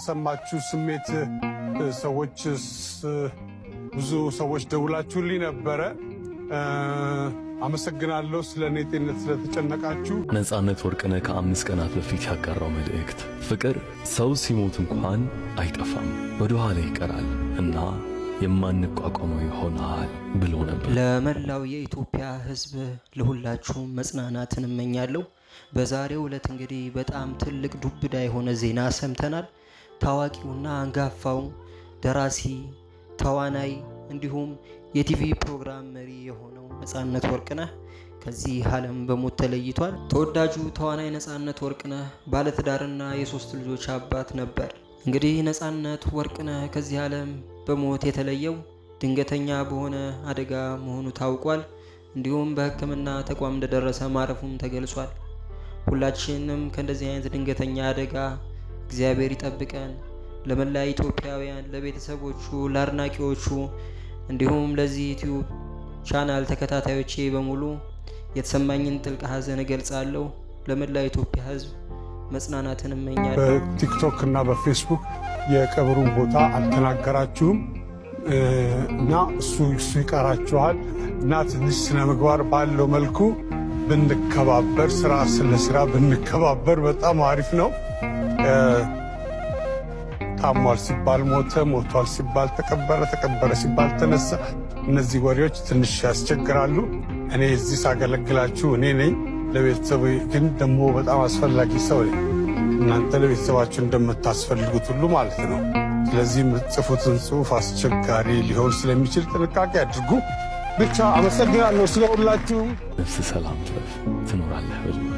የተሰማችሁ ስሜት ብዙ ሰዎች ደውላችሁልኝ ነበረ። አመሰግናለሁ ስለኔ ጤንነት ስለተጨነቃችሁ። ነፃነት ወርቅነህ ከ5 ቀናት በፊት ያጋራው መልእክት ፍቅር ሰው ሲሞት እንኳን አይጠፋም፣ ወደ ኋላ ይቀራል እና የማንቋቋመው ይሆናል ብሎ ነበር። ለመላው የኢትዮጵያ ሕዝብ ለሁላችሁም መጽናናትን እመኛለሁ። በዛሬው ዕለት እንግዲህ በጣም ትልቅ ዱብዳ የሆነ ዜና ሰምተናል። ታዋቂውና አንጋፋው ደራሲ ተዋናይ እንዲሁም የቲቪ ፕሮግራም መሪ የሆነው ነፃነት ወርቅነህ ከዚህ ዓለም በሞት ተለይቷል። ተወዳጁ ተዋናይ ነፃነት ወርቅነህ ባለትዳርና የ3 ልጆች አባት ነበር። እንግዲህ ነፃነት ወርቅነህ ከዚህ ዓለም በሞት የተለየው ድንገተኛ በሆነ አደጋ መሆኑ ታውቋል። እንዲሁም በሕክምና ተቋም እንደደረሰ ማረፉም ተገልጿል። ሁላችንም ከእንደዚህ አይነት ድንገተኛ አደጋ እግዚአብሔር ይጠብቀን። ለመላ ኢትዮጵያውያን፣ ለቤተሰቦቹ፣ ለአድናቂዎቹ እንዲሁም ለዚህ ዩቲዩብ ቻናል ተከታታዮቼ በሙሉ የተሰማኝን ጥልቅ ሐዘን እገልጻለሁ። ለመላ ኢትዮጵያ ሕዝብ መጽናናትን እመኛለሁ። በቲክቶክ እና በፌስቡክ የቀብሩን ቦታ አልተናገራችሁም እና እሱ ይቀራችኋል እና ትንሽ ስነ ምግባር ባለው መልኩ ብንከባበር፣ ስራ ስለ ስራ ብንከባበር በጣም አሪፍ ነው። ታሟል ሲባል ሞተ፣ ሞቷል ሲባል ተቀበረ፣ ተቀበረ ሲባል ተነሳ። እነዚህ ወሬዎች ትንሽ ያስቸግራሉ። እኔ እዚህ ሳገለግላችሁ እኔ ነኝ። ለቤተሰብ ግን ደግሞ በጣም አስፈላጊ ሰው ነኝ። እናንተ ለቤተሰባችሁ እንደምታስፈልጉት ሁሉ ማለት ነው። ስለዚህ የምትጽፉትን ጽሑፍ አስቸጋሪ ሊሆን ስለሚችል ጥንቃቄ አድርጉ። ብቻ አመሰግናለሁ ስለሁላችሁ። ነፍስ ሰላም ትረፍ፣ ትኖራለህ።